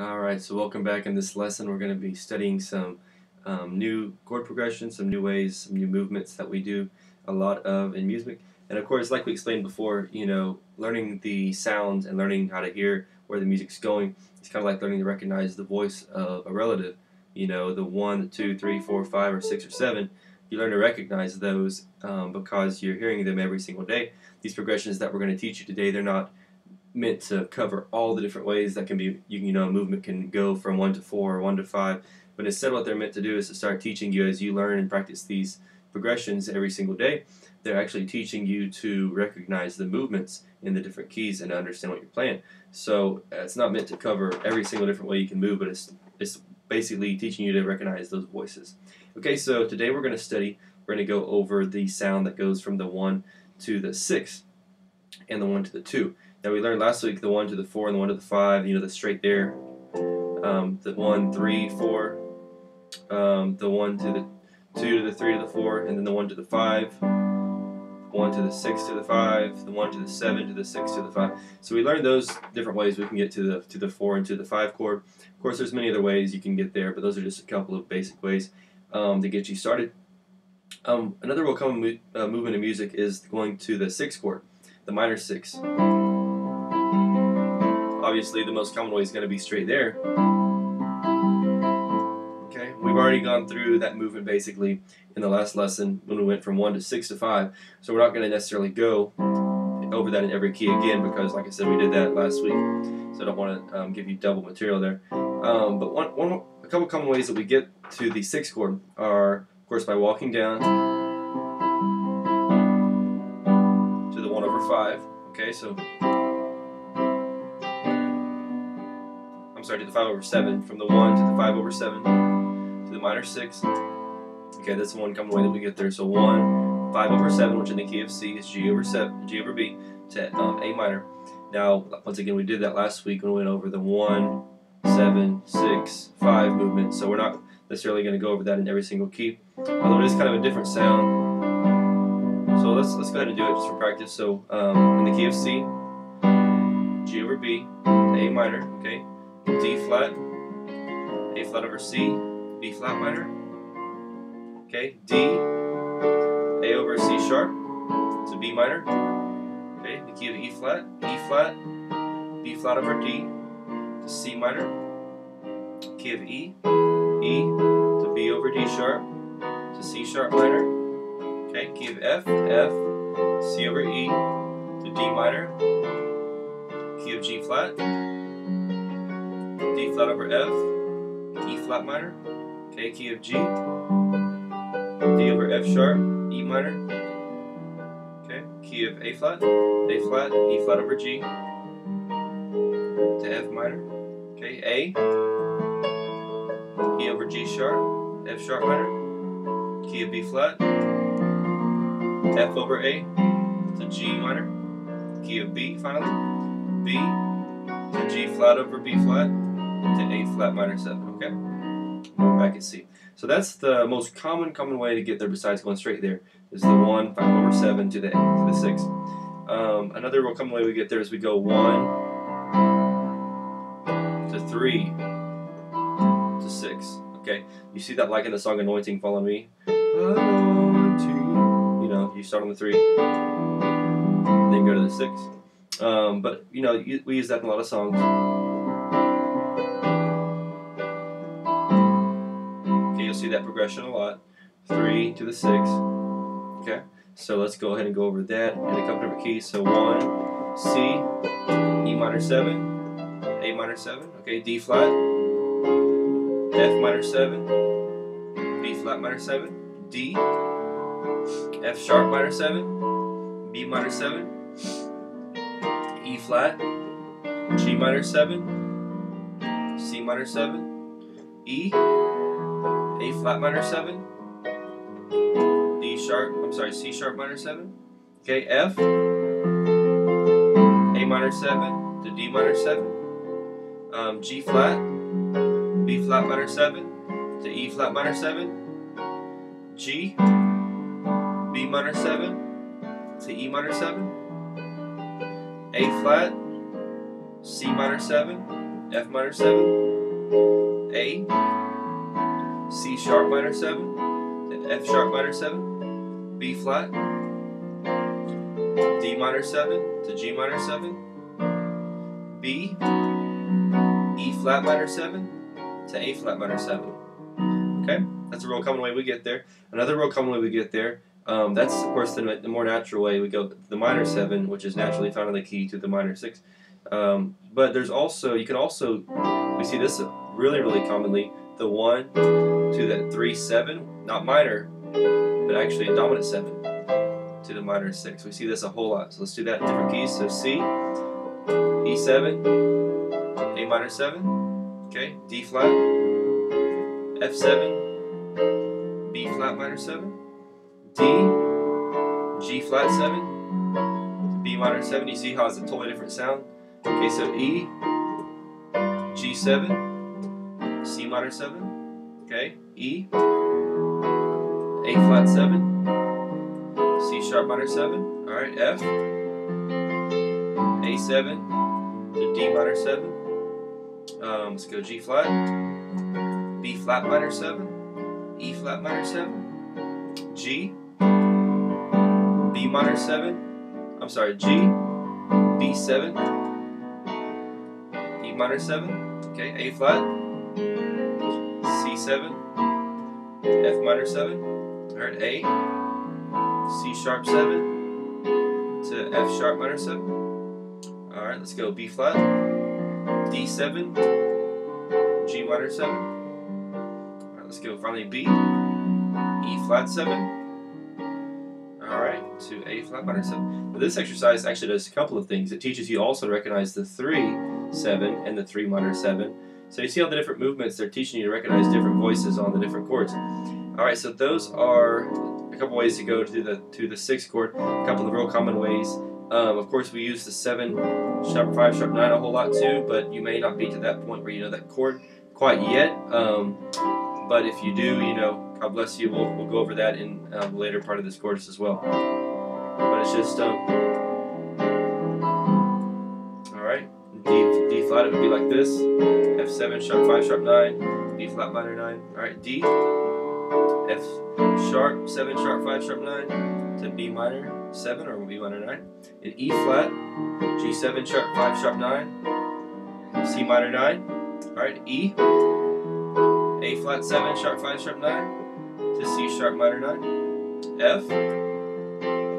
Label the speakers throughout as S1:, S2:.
S1: Alright, so welcome back. In this lesson we're going to be studying some new chord progressions, some new ways, some new movements that we do a lot of in music. And of course, like we explained before, learning the sounds and learning how to hear where the music's going, it's kind of like learning to recognize the voice of a relative. The 1, 2, 3, 4, 5, or 6 or 7. You learn to recognize those because you're hearing them every single day. These progressions that we're going to teach you today, they're not meant to cover all the different ways that can be, a movement can go from 1 to 4 or 1 to 5, but instead what they're meant to do is to start teaching you as you learn and practice these progressions every single day. They're actually teaching you to recognize the movements in the different keys and to understand what you're playing. So it's not meant to cover every single different way you can move, but it's basically teaching you to recognize those voices. Okay, so today we're going to go over the sound that goes from the 1 to the 6 and the 1 to the 2. Now we learned last week the 1 to the 4 and the 1 to the 5, the straight there, the 1, 3, 4, the 1 to the 2 to the 3 to the 4, and then the 1 to the 5, 1 to the 6 to the 5, the 1 to the 7 to the 6 to the 5. So we learned those different ways we can get to the 4 and to the 5 chord. Of course, there's many other ways you can get there, but those are just a couple of basic ways to get you started. Another real common movement in music is going to the 6 chord, the minor 6. Obviously, the most common way is going to be straight there. Okay, we've already gone through that movement basically in the last lesson when we went from 1 to 6 to 5. So we're not going to necessarily go over that in every key again because, like I said, we did that last week. So I don't want to give you double material there. But a couple common ways that we get to the 6 chord are, of course, by walking down to the 1 over 5. Okay, so to the 5 over 7, from the 1 to the 5 over 7 to the minor 6. Okay, that's one common way that we get there. So 1, 5 over 7, which in the key of C is G over B to A minor. Now, once again, we did that last week when we went over the 1, 7, 6, 5 movement. So we're not necessarily going to go over that in every single key, although it is kind of a different sound. So let's go ahead and do it just for practice. So in the key of C, G over B, A minor, okay. D flat, A flat over C, B flat minor, okay, D, A over C sharp, to B minor, okay, the key of E flat, B flat over D, to C minor, key of E, to B over D sharp, to C sharp minor, okay, key of F, C over E, to D minor, key of G flat, D flat over F, E flat minor, okay, key of G, D over F sharp, E minor, okay, key of A flat, E flat over G, to F minor, okay, A, E over G sharp, F sharp minor, key of B flat, F over A, to G minor, key of B finally, B, to G flat over B flat, to A flat minor 7, okay? Back at C. So that's the most common way to get there besides going straight there, is the 1, 5 over 7 to the 6. Another real common way we get there is we go 1 to 3 to 6, okay? You see that like in the song Anointing, Fall on Me? Anointing. You start on the 3, then go to the 6. But, we use that in a lot of songs. You'll see that progression a lot. 3 to the 6. Okay, so let's go ahead and go over that in a couple different keys. So 1, C, E minor 7, A minor 7. Okay, D flat, F minor 7, B flat minor 7, D, F sharp minor 7, B minor 7, E flat, G minor 7, C minor 7, E, A flat minor 7, C sharp minor 7, okay, F, A minor 7 to D minor 7, G flat, B flat minor 7 to E flat minor 7, G, B minor 7 to E minor 7, A flat, C minor 7, F minor 7, A, C sharp minor 7, to F sharp minor 7, B flat, D minor 7 to G minor 7, B, E flat minor 7 to A flat minor 7. Okay, that's a real common way we get there. Another real common way we get there, that's of course the more natural way. We go the minor 7, which is naturally found in the key, to the minor 6. But there's also, we see this really commonly, the 1 to the 3 7, not minor, but actually a dominant 7 to the minor 6. We see this a whole lot. So let's do that in different keys. So C, E7, A minor 7, okay, D flat, F7, B flat minor 7, D, G flat 7, B minor 7. You see how it's a totally different sound? Okay, so E, G7, C minor 7, okay, E, A flat 7, C sharp minor 7, alright, F, A7 to D minor 7, let's go G flat, B flat minor 7, E flat minor 7, G, B minor 7, G, B7, E minor 7, okay, A flat, C7, F minor 7, alright, A, C sharp 7 to F sharp minor 7, alright, let's go B flat, D7, G minor 7, alright, let's go finally B, E flat 7, alright, to A flat minor 7. Now this exercise actually does a couple of things. It teaches you also to recognize the 3 7 and the 3 minor 7. So you see all the different movements, they're teaching you to recognize different voices on the different chords. Alright, so those are a couple ways to go to the 6th chord, a couple of real common ways. Of course we use the 7 sharp 5 sharp 9 a whole lot too, but you may not be to that point where you know that chord quite yet. But if you do, God bless you, we'll go over that in the later part of this course as well. But it's just, alright, D flat, it would be like this, F7 sharp 5 sharp 9, B flat minor 9, alright, D, F sharp 7 sharp 5 sharp 9 to B minor 7 or B minor 9, and E flat, G7 sharp 5 sharp 9, C minor 9, alright, E, A flat 7 sharp 5 sharp 9 to C sharp minor 9, F,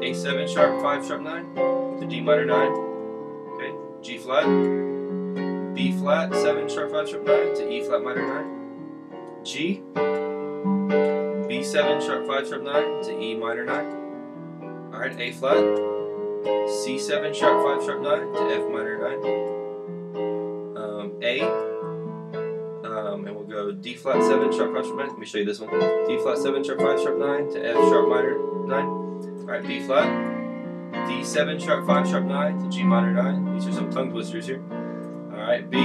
S1: A7 sharp 5 sharp 9 to D minor 9, okay, G flat, B flat 7 sharp 5 sharp 9 to E flat minor 9, G, B7 sharp 5 sharp 9 to E minor 9, alright, A flat, C7 sharp 5 sharp 9 to F minor 9, A, and we'll go D flat 7 sharp 5 sharp 9. Let me show you this one. D flat 7 sharp 5 sharp 9 to F sharp minor 9. Alright, B flat, D7 sharp 5 sharp 9 to G minor 9. These are some tongue twisters here. Alright, B,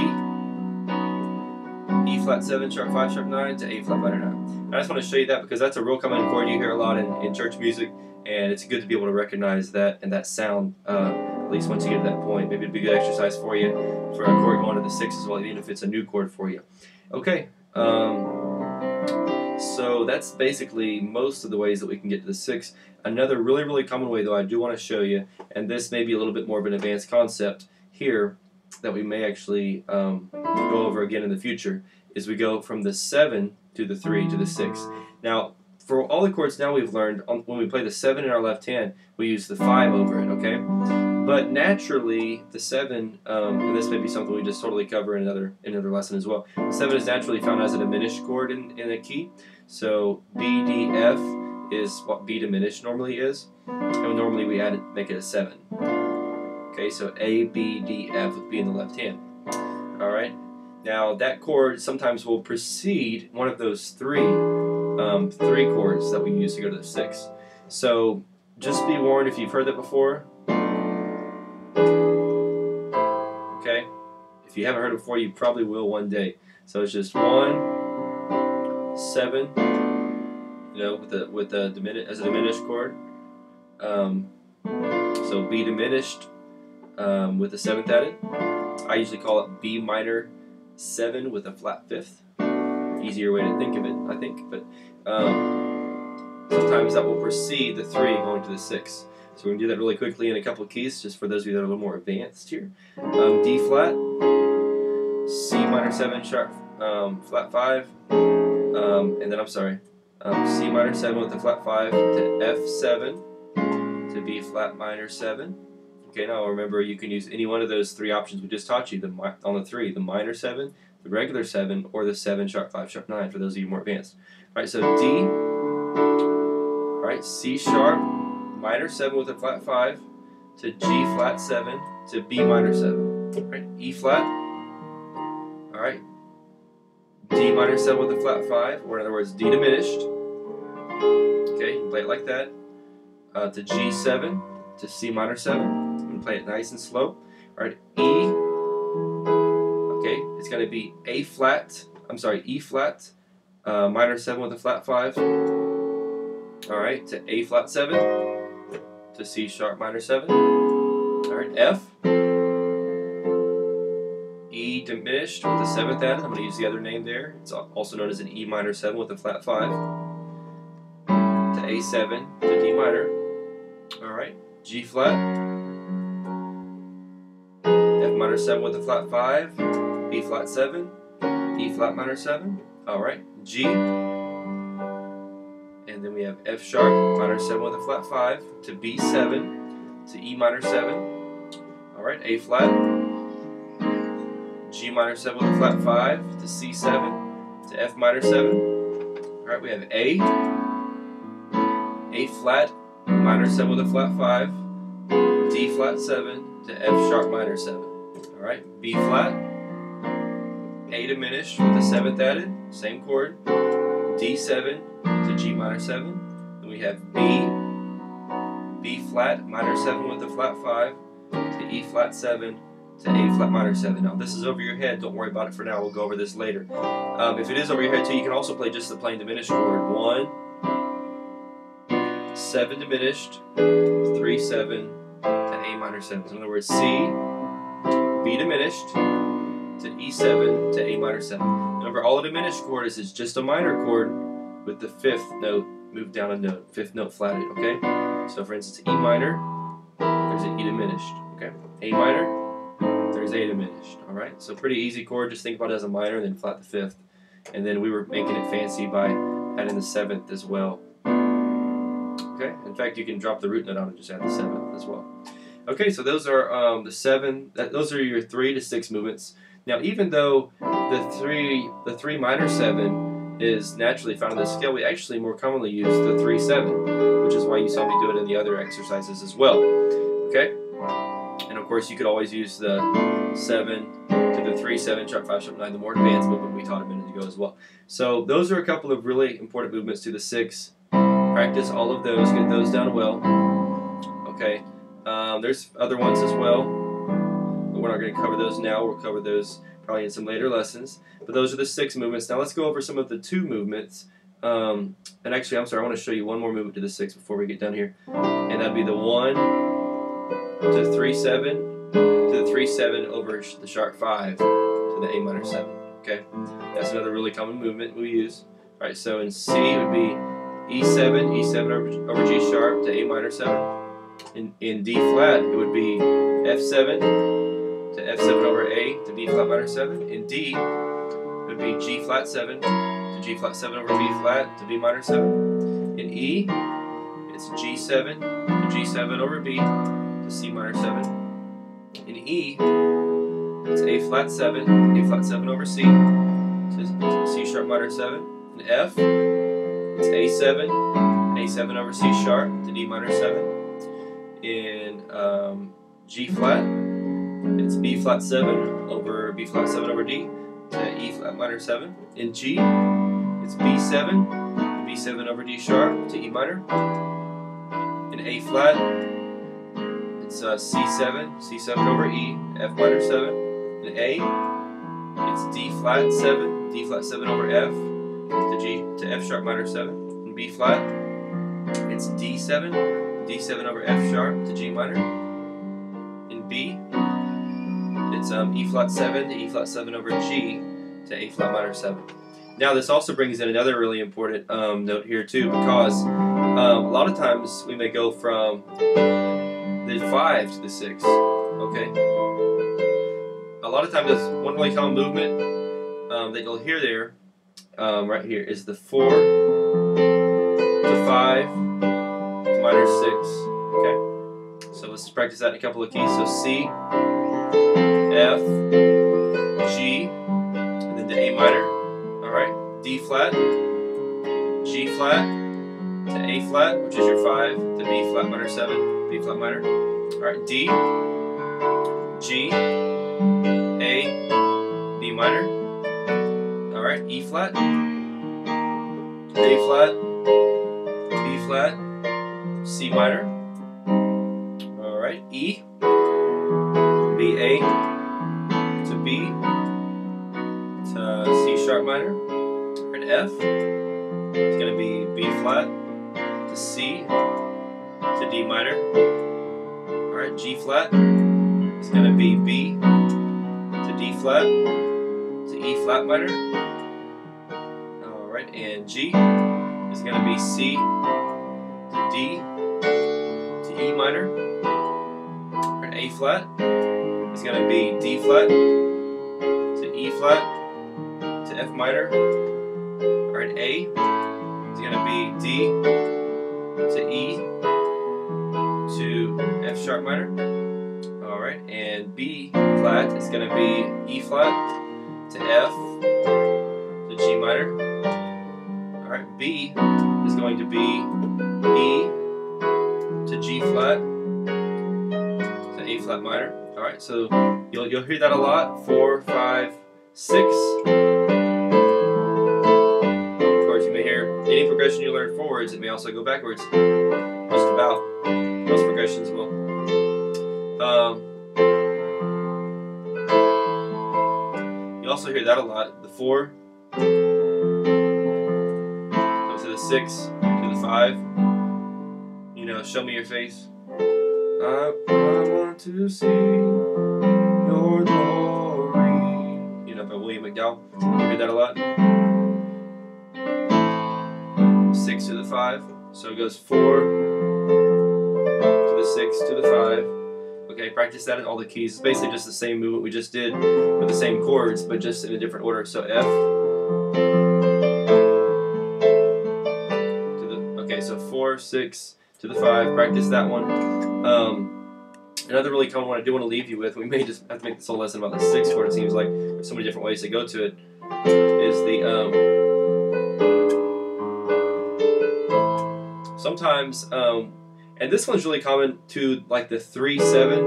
S1: E flat 7 sharp 5 sharp 9 to A flat minor 9. I just want to show you that because that's a real common chord you hear a lot in church music, and it's good to be able to recognize that and that sound, at least once you get to that point. Maybe it'd be a good exercise for you for a chord going to the 6 as well, even if it's a new chord for you. Okay, so that's basically most of the ways that we can get to the 6. Another really common way, though, I do want to show you, and this may be a little bit more of an advanced concept here that we may actually go over again in the future, is we go from the 7 to the 3 to the 6. Now, for all the chords now we've learned, when we play the 7 in our left hand, we use the 5 over it, okay? But naturally, the 7, and this may be something we just totally cover in another lesson as well, the 7 is naturally found as a diminished chord in a key. So B, D, F is what B diminished normally is, and normally we make it a 7. Okay, so A, B, D, F with B in the left hand. Alright, now that chord sometimes will precede one of those three chords that we use to go to the 6. So just be warned if you've heard that before. Okay, if you haven't heard it before, you probably will one day. So it's just 1, 7, with the as a diminished chord. So B diminished with the 7th added. I usually call it B minor 7 with a flat 5th. Easier way to think of it, I think, but sometimes that will precede the 3 going to the 6. So we're going to do that really quickly in a couple of keys, just for those of you that are a little more advanced here. D flat, C minor 7 sharp, flat 5, and then C minor 7 with the flat 5 to F7 to B flat minor 7. Okay, now remember you can use any one of those 3 options we just taught you on the 3, the minor 7, the regular 7, or the 7 sharp 5 sharp 9 for those of you more advanced. Alright, so D, alright, C sharp minor 7 with a flat 5 to G flat 7 to B minor 7. Alright, E flat, alright, D minor 7 with a flat 5, or in other words, D diminished. Okay, you can play it like that. To G7 to C minor 7. I'm going to play it nice and slow. Alright, E. Okay, it's going to be E flat, minor 7 with a flat 5. Alright, to A flat 7 to C sharp minor 7. Alright, F. E diminished with the 7th added. I'm going to use the other name there. It's also known as an E minor 7 with a flat 5. To A7 to D minor. Alright, G flat. F minor 7 with a flat 5. B flat 7. E flat minor 7. Alright, G. And then we have F sharp minor 7 with a flat 5 to B7 to E minor 7. Alright, A flat. G minor 7 with a flat 5 to C7 to F minor 7. Alright, we have A flat minor 7 with a flat 5, D flat 7 to F sharp minor 7. Alright, B flat, A diminished with the 7th added, same chord, D7 to G minor 7. Then we have B flat minor 7 with a flat 5 to E flat 7 to A flat minor 7. Now this is over your head, don't worry about it for now, we'll go over this later. If it is over your head too, you can also play just the plain diminished chord. 1, 7 diminished, 3, 7 to A minor 7. So in other words, C, B diminished to E7 to A minor 7. Remember, all a diminished chord is just a minor chord with the 5th note moved down a note, 5th note flatted, okay? So for instance, E minor, there's an E diminished, okay? A minor, there's A diminished, alright? So pretty easy chord, just think about it as a minor and then flat the 5th. And then we were making it fancy by adding the 7th as well. Okay, in fact, you can drop the root note on and just add the 7th as well. Okay, so those are those are your 3 to 6 movements. Now, even though the 3 minor 7 is naturally found in the scale, we actually more commonly use the 3-7, which is why you saw me do it in the other exercises as well. Okay, and of course, you could always use the 7 to the 3-7 sharp 5 sharp 9, the more advanced movement we taught a minute ago as well. So those are a couple of really important movements to the 6. Practice all of those, get those down well. Okay, there's other ones as well, but we're not going to cover those now. We'll cover those probably in some later lessons. But those are the 6 movements. Now let's go over some of the 2 movements. And actually, I'm sorry, I want to show you one more movement to the 6 before we get down here. And that'd be the 1 to 3-7 to the 3-7 over the sharp 5 to the A minor 7. Okay, that's another really common movement we use. All right, so in C it would be E7 over G sharp to A minor 7. In D flat, it would be F7 to F7 over A to B flat minor 7. In D, it would be G flat 7 to G flat 7 over B flat to B minor 7. In E, it's G7 to G7 over B to C minor 7. In E, it's A flat 7 over C to C sharp minor 7. In F, it's A7 over C sharp to D minor 7. In G flat, it's B flat 7 over B flat 7 over D to E flat minor 7. In G, it's B7 over D sharp to E minor. In A flat, it's C7 over E, F minor 7. In A, it's D flat 7 over F to F sharp minor 7. In B flat, it's D7 over F sharp to G minor. In B, It's E flat 7 to E flat 7 over G to A flat minor 7. Now this also brings in another really important note here too, because a lot of times we may go from the 5 to the 6. Okay. A lot of times that's one really common movement that you'll hear there. Right here is the 4 to 5 to minor 6. Okay. So let's practice that in a couple of keys. So C, F, G, and then to A minor. Alright, D flat, G flat, to A flat, which is your 5, to B flat minor 7, B flat minor. Alright, D, G, A, B minor. Alright, E flat, A flat, B flat, C minor. Alright, E, B A, to B, to C sharp minor. Alright, F, it's going to be B flat, to C, to D minor. Alright, G flat, it's going to be B, to D flat, to E flat minor. Alright, and G is going to be C, to D, to E minor. Alright, A flat is going to be D flat, to E flat, to F minor. Alright, A is going to be D, to E, to F sharp minor. Alright, and B flat is going to be E flat, to F, to G minor. Alright, B is going to be E, to G flat, to A flat minor. Alright, so you'll hear that a lot. 4, 5, 6. Of course, you may hear any progression you learn forwards, it may also go backwards. Just about. Most progressions will. You also hear that a lot. The 4 goes to the 6, to the 5. You know, show me your face. I want to see your glory. You know, by William McDowell. You hear that a lot. 6 to the 5. So it goes 4 to the 6 to the 5. Okay, practice that in all the keys. It's basically just the same movement we just did with the same chords, but just in a different order. So F to the, okay, so 4, 6 to the 5. Practice that one. Another really common one I do want to leave you with, we may just have to make this whole lesson about the 6 chord, it seems like there's so many different ways to go to it, is the sometimes, and this one's really common to like the 3-7,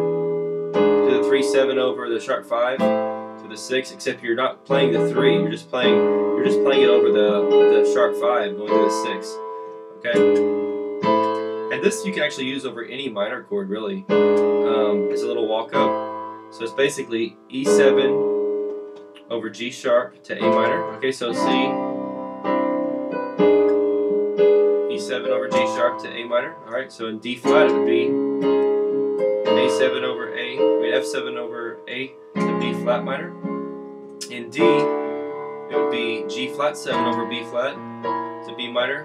S1: to the 3-7 over the sharp 5 to the 6, except you're not playing the 3, you're just playing it over the sharp 5 going to the 6. Okay? And this you can actually use over any minor chord, really. It's a little walk up. So it's basically E7 over G sharp to A minor. Okay, so C, E7 over G sharp to A minor. Alright, so in D flat it would be A7 over F7 over A to B flat minor. In D, it would be G flat 7 over B flat to B minor.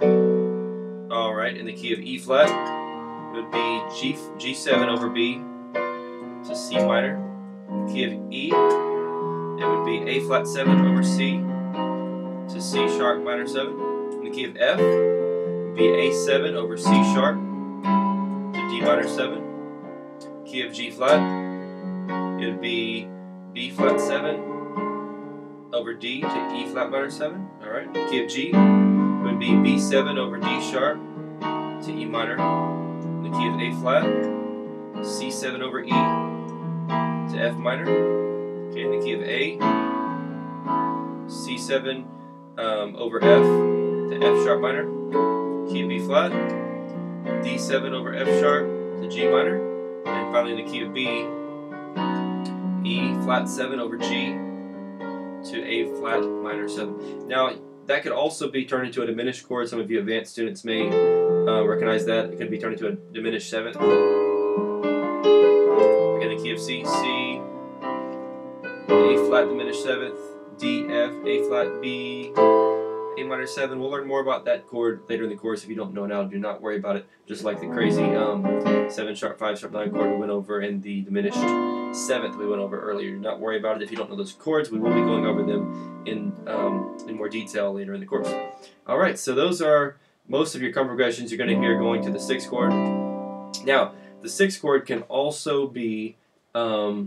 S1: Alright, in the key of E flat, it would be G7 over B to C minor. In the key of E, it would be A flat 7 over C to C sharp minor 7. In the key of F, it would be A7 over C sharp to D minor 7. Key of G flat, it would be B flat 7 over D to E flat minor 7. Alright, key of G, it would be B7 over D sharp to E minor. In the key of A flat, C7 over E to F minor. Okay, in the key of A, C7 over F to F sharp minor. Key of B flat, D7 over F sharp to G minor. And finally in the key of B, E flat 7 over G to A flat minor 7. Now that could also be turned into a diminished chord. Some of you advanced students may recognize that. It could be turned into a diminished 7th. Again, the key of C, C, A flat diminished seventh, D, F, A flat, B, A minor 7. We'll learn more about that chord later in the course. If you don't know now, do not worry about it. Just like the crazy 7 sharp 5 sharp 9 chord we went over in the diminished 7th we went over earlier. Do not worry about it if you don't know those chords. We will be going over them in more detail later in the course. All right, so those are most of your chord progressions you're going to hear going to the 6th chord. Now, the 6th chord can also be a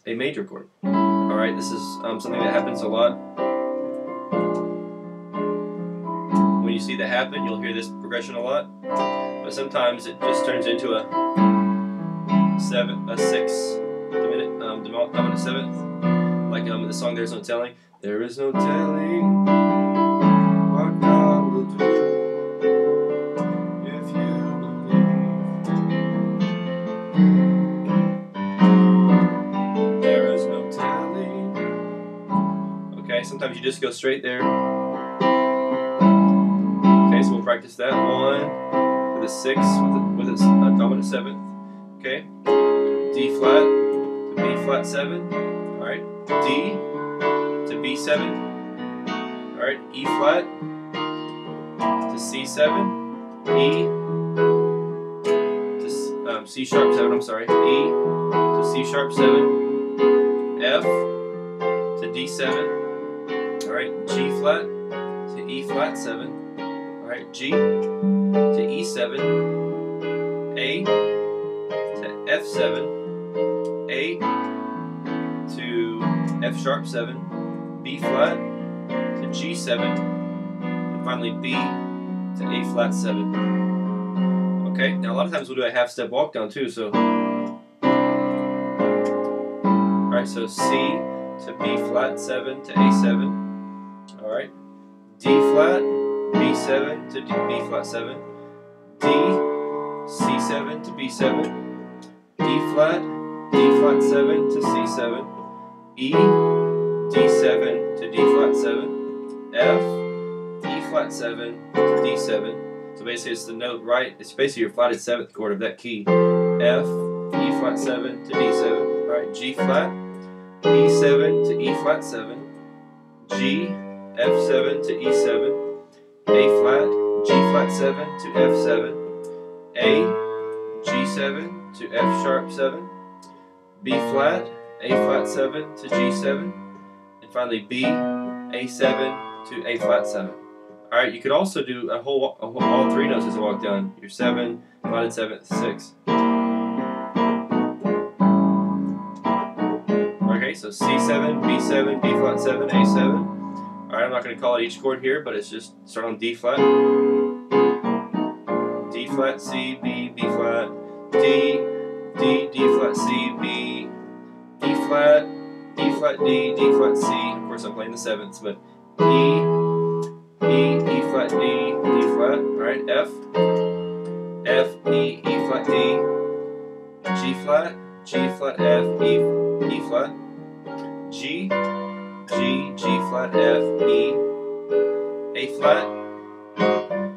S1: major chord. All right, this is something that happens a lot. When you see that happen, you'll hear this progression a lot. But sometimes it just turns into a 6 dominant 7th, like in the song "There's No Telling." There is no telling what God will do if you believe. There is no telling. Okay, sometimes you just go straight there. Okay, so we'll practice that. 1 for the 6 with a dominant 7th. Okay, D flat to B flat 7. All right, D to B7. All right, E flat to C7. E to C sharp 7. I'm sorry. E to C sharp 7. F to D7. All right, G flat to E flat 7. All right, G to E7. A to F7, A to F sharp 7, B flat to G7, and finally B to A flat 7. Okay, now a lot of times we'll do a half step walk down too, so alright, so C to B flat 7 to A7, alright, D flat, B7 to B flat 7, D, C7 to B7, D flat 7 to C7, E, D7 to D flat 7, F, E flat 7 to D7. So basically it's the note right, it's basically your flatted 7th chord of that key. F, E flat 7 to D7, alright, G flat, E7 to E flat 7, G, F7 to E7, A flat, G flat 7 to F7, A, G7 to F sharp 7, B flat, A flat 7 to G7, and finally B, A7 to A flat 7. Alright, you could also do all 3 notes as a walk down. Your 7, flatted 7th, 6. Okay, so C7, B7, B flat 7, A7. Alright, I'm not going to call it each chord here, but it's just start on D flat. D flat, C, B, B flat, D, D, D flat, C, B, E flat, D flat, D, D flat, C. Of course I'm playing the 7ths, but E, E, E flat, D, D flat. Alright, F, F, E, E flat, D, G flat, F, E, E flat, G, G, G flat, F, E, A flat.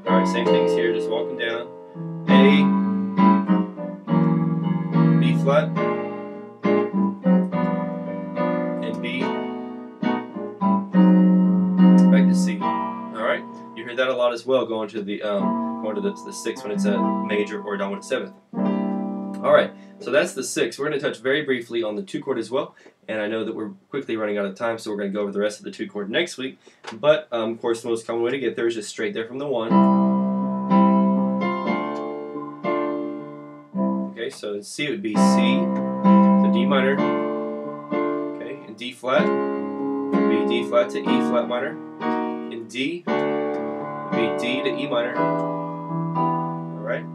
S1: Alright, same things here, just walking down. A, B flat, and B, back to C. Alright, you heard that a lot as well going to the 6th when it's a major or dominant 7th. Alright, so that's the 6th. We're going to touch very briefly on the 2 chord as well, and I know that we're quickly running out of time, so we're going to go over the rest of the 2 chord next week. But, of course, the most common way to get there is just straight there from the 1. Okay, so in C it would be C to D minor. Okay, in D flat would be D flat to E flat minor. In D would be D to E minor. Alright,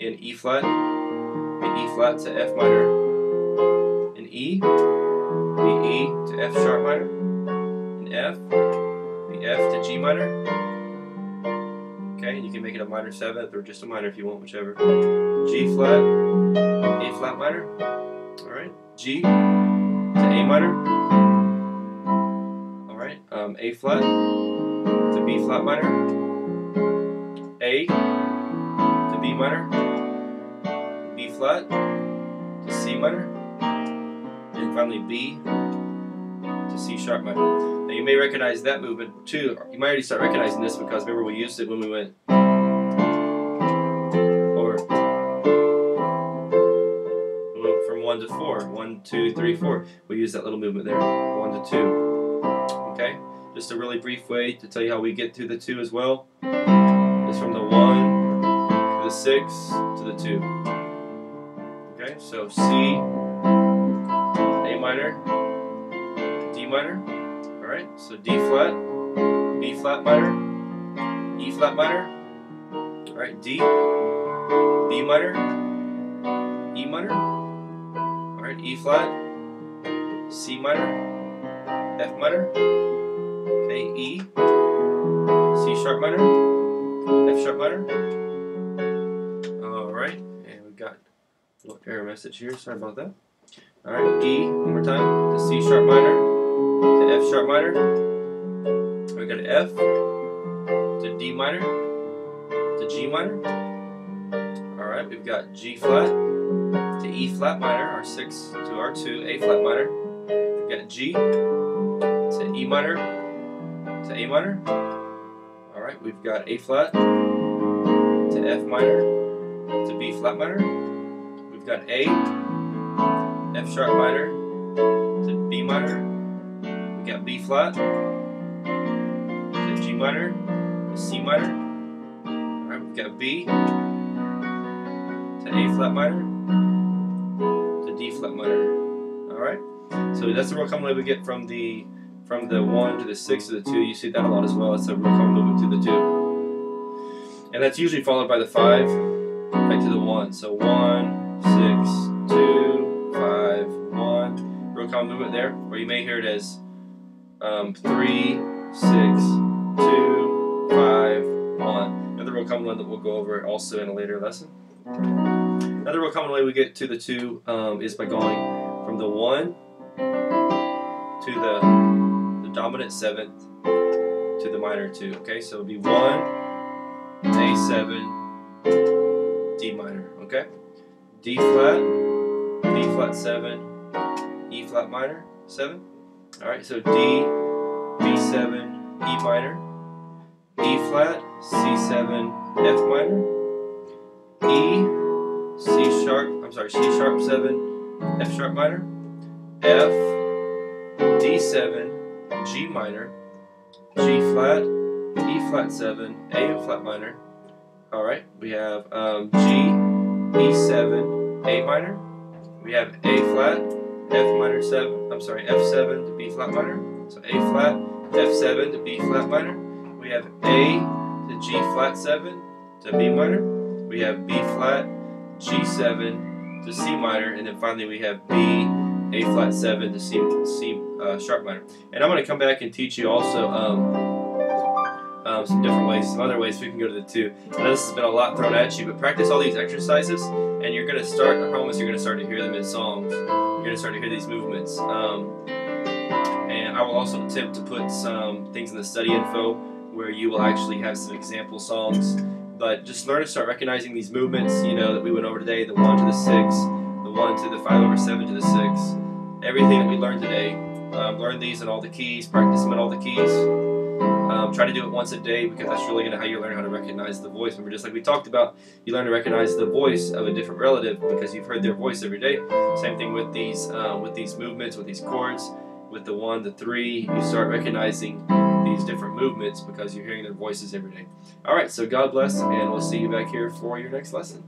S1: in E flat, E flat to F minor. In E, be E to F sharp minor. In F, be F to G minor. Okay, and you can make it a minor 7th or just a minor if you want, whichever. G flat, A flat minor. Alright, G to A minor. Alright, A flat to B flat minor. A to B minor. B flat to C minor, and finally B to C sharp minor. Now you may recognize that movement too. You might already start recognizing this because remember we used it when we went from 1 to 4. 1, 2, 3, 4. We use that little movement there. 1 to 2. Okay? Just a really brief way to tell you how we get through the 2 as well is from the 1 to the 6 to the 2. Okay? So C, A minor, D minor. Alright? So D flat, B flat minor, E flat minor. Alright? D, B minor, E minor. Alright, E flat, C minor, F minor, okay, E, C sharp minor, F sharp minor. Alright, and we've got a little error message here, sorry about that. Alright, E, one more time, to C sharp minor, to F sharp minor. We've got F, to D minor, to G minor. Alright, we've got G flat, to E flat minor, our 6 to our 2, A flat minor. We've got G to E minor to A minor. Alright, we've got A flat to F minor to B flat minor. We've got A, F sharp minor to B minor. We've got B flat to G minor to C minor. Alright, we've got B to A flat minor to D flat minor. Alright? So that's the real common way we get from the 1 to the 6 to the 2. You see that a lot as well. It's a real common movement to the 2. And that's usually followed by the 5 back to the 1. So 1, 6, 2, 5, 1. Real common movement there. Or you may hear it as 3, 6, 2, 5, 1. Another real common one that we'll go over also in a later lesson. Another real common way we get to the 2 is by going from the 1 to the dominant 7th to the minor 2. Okay, so it'll be 1, A7, D minor. Okay, D flat, B flat 7, E flat minor 7. All right, so D, B7, E minor, E flat, C7, F minor, E, C sharp 7, F sharp minor, F, D7, G minor, G flat, E flat 7, A flat minor. Alright, we have G, E7, A minor. We have A flat, F7 to B flat minor. So A flat, F7 to B flat minor. We have A to G flat 7 to B minor. We have B flat, G7 to C minor, and then finally we have B, A flat 7 to C sharp minor. And I'm going to come back and teach you also some different ways, some other ways we can go to the 2. I know this has been a lot thrown at you, but practice all these exercises, and you're going to start, I promise you're going to start to hear them in songs. You're going to start to hear these movements. And I will also attempt to put some things in the study info where you will actually have some example songs. But just learn to start recognizing these movements, you know, that we went over today, the 1 to the 6, the 1 to the 5/7 to the 6. Everything that we learned today, learn these in all the keys, practice them in all the keys. Try to do it once a day because that's really going to how you learn how to recognize the voice. Remember, just like we talked about, you learn to recognize the voice of a different relative because you've heard their voice every day. Same thing with these movements, with these chords, with the 1 to 3. You start recognizing these different movements because you're hearing their voices every day. All right, so God bless, and we'll see you back here for your next lesson.